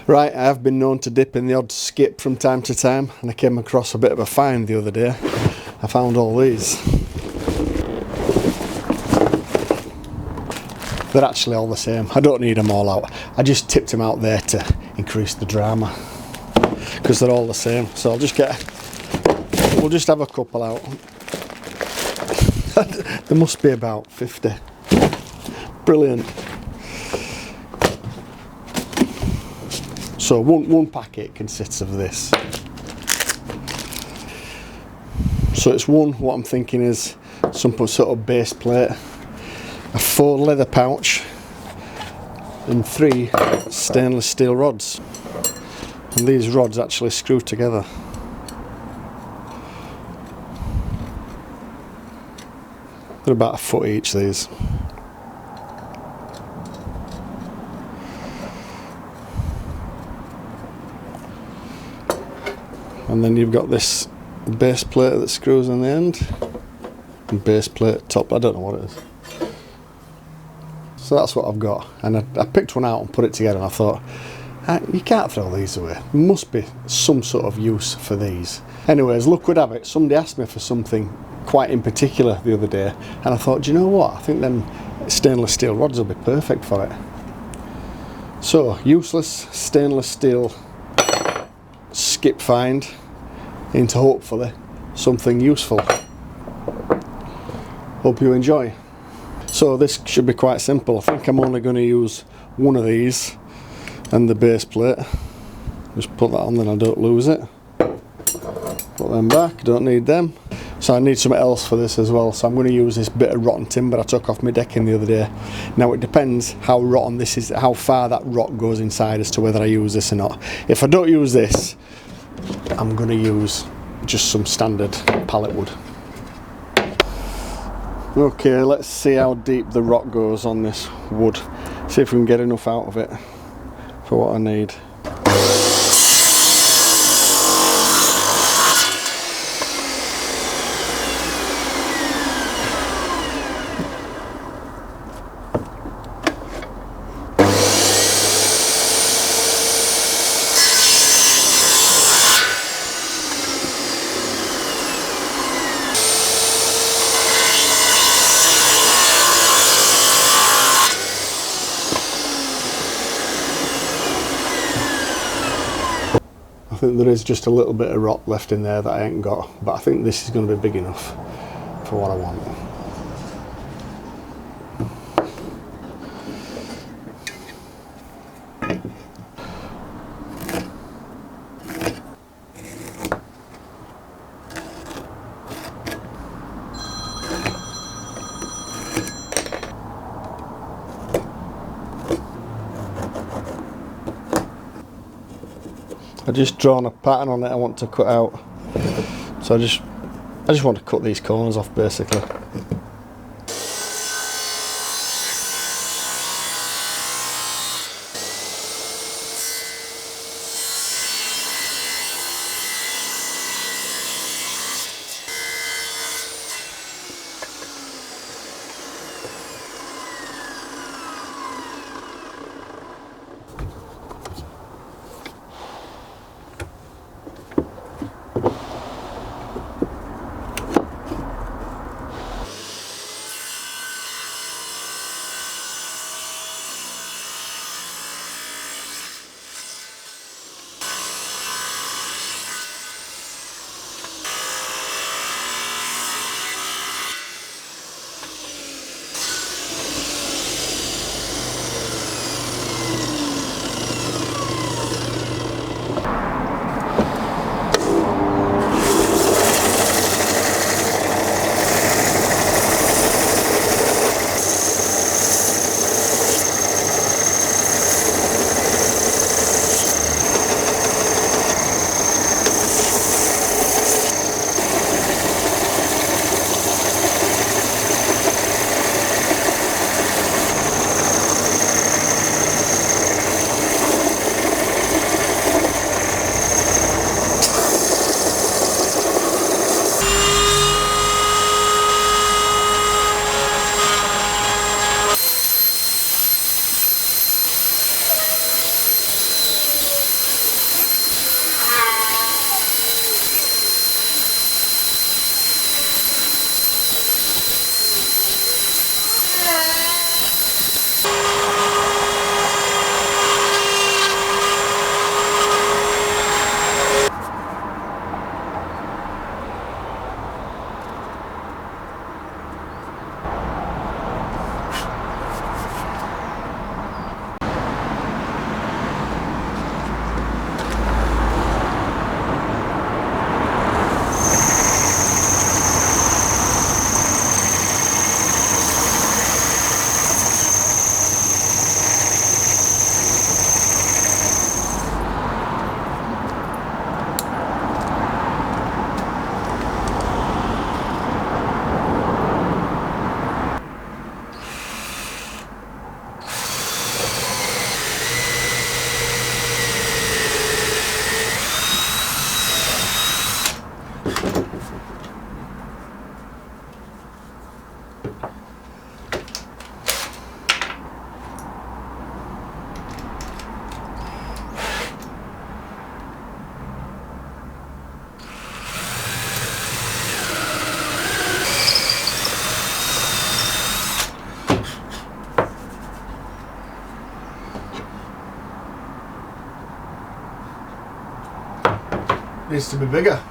Right, I have been known to dip in the odd skip from time to time, and I came across a bit of a find the other day. I found all these. They're actually all the same. I don't need them all out. I just tipped them out there to increase the drama, because they're all the same. So we'll just have a couple out. There must be about 50. Brilliant. So one packet consists of this. So it's one, what I'm thinking is some sort of base plate, a 4 leather pouch, and 3 stainless steel rods. And these rods actually screw together. They're about a foot each, these. And then you've got this base plate that screws on the end, and base plate top, I don't know what it is. So that's what I've got, and I picked one out and put it together, and I thought, you can't throw these away. There must be some sort of use for these. Anyways, luck would have it, somebody asked me for something quite in particular the other day, and I thought, do you know what, I think them stainless steel rods will be perfect for it. So, useless stainless steel skip find into hopefully something useful. Hope you enjoy. So this should be quite simple. I think I'm only going to use one of these and the base plate. Just put that on, then I don't lose it. Put them back, don't need them. So I need something else for this as well, so I'm going to use this bit of rotten timber I took off my decking the other day. Now it depends how rotten this is, how far that rot goes inside as to whether I use this or not. If I don't use this, I'm going to use just some standard pallet wood. Okay, let's see how deep the rot goes on this wood. See if we can get enough out of it for what I need. I think there is just a little bit of rot left in there that I ain't got, but I think this is going to be big enough for what I want. I've just drawn a pattern on it I want to cut out, so I just want to cut these corners off basically. Needs to be bigger.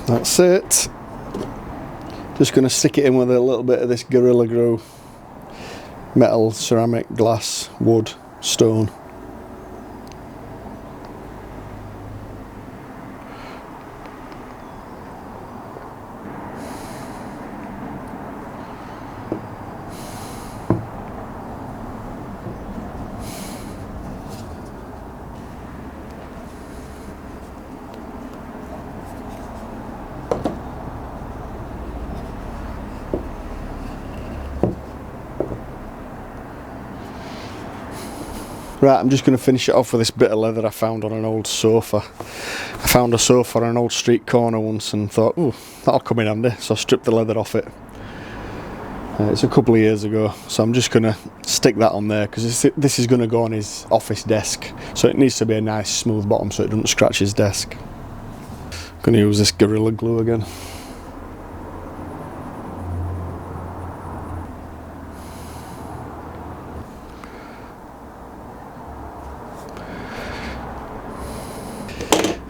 That's it. Just going to stick it in with a little bit of this Gorilla Glue. Metal, ceramic, glass, wood, stone. Right, I'm just going to finish it off with this bit of leather I found on an old sofa. I found a sofa on an old street corner once and thought, ooh, that'll come in handy. So I stripped the leather off it. It's a couple of years ago, so I'm just going to stick that on there because this is going to go on his office desk. So it needs to be a nice smooth bottom so it doesn't scratch his desk. I'm going to use this Gorilla Glue again.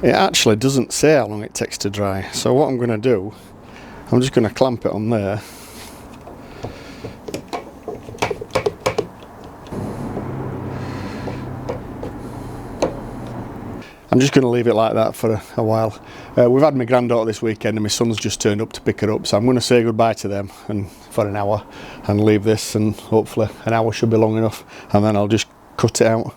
It actually doesn't say how long it takes to dry, so what I'm going to do, I'm just going to clamp it on there. I'm just going to leave it like that for a while. We've had my granddaughter this weekend and my son's just turned up to pick her up, so I'm going to say goodbye to them and for an hour and leave this, and hopefully an hour should be long enough, and then I'll just cut it out.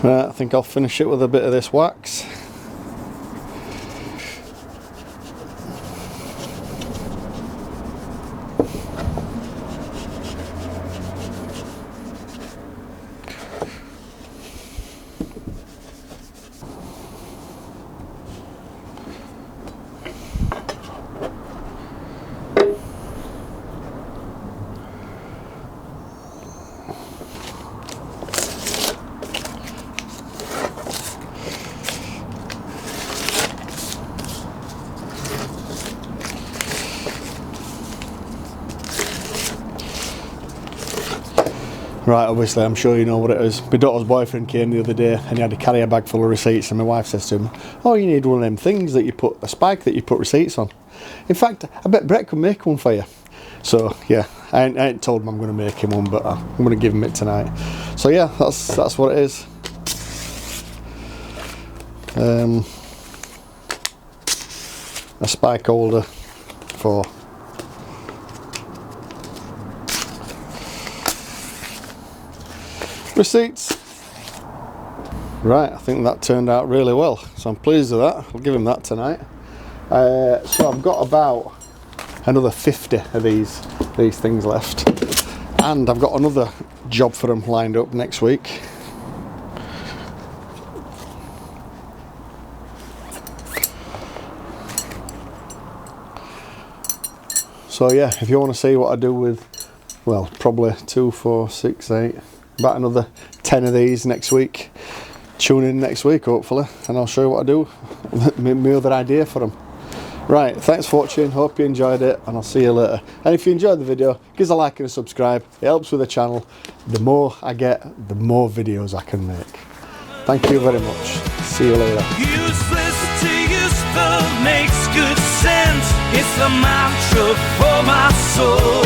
Right, I think I'll finish it with a bit of this wax. Right, obviously, I'm sure you know what it is. My daughter's boyfriend came the other day and he had to carry a bag full of receipts, and my wife says to him, "Oh, you need one of them things that you put, a spike that you put receipts on. In fact, I bet Brett could make one for you." So, yeah, I ain't told him I'm going to make him one, but I'm going to give him it tonight. So, yeah, that's what it is. A spike holder for receipts. Right, I think that turned out really well, so I'm pleased with that. I'll give him that tonight. So I've got about another 50 of these things left, and I've got another job for them lined up next week. So yeah, if you want to see what I do with, well, probably 2, 4, 6, 8, about another 10 of these next week, tune in next week hopefully, and I'll show you what I do, my other idea for them. Right, thanks for watching, hope you enjoyed it, and I'll see you later. And if you enjoyed the video, give us a like and a subscribe, it helps with the channel. The more I get, the more videos I can make. Thank you very much, see you later. Useless to useful makes good sense. It's a mantra for my soul.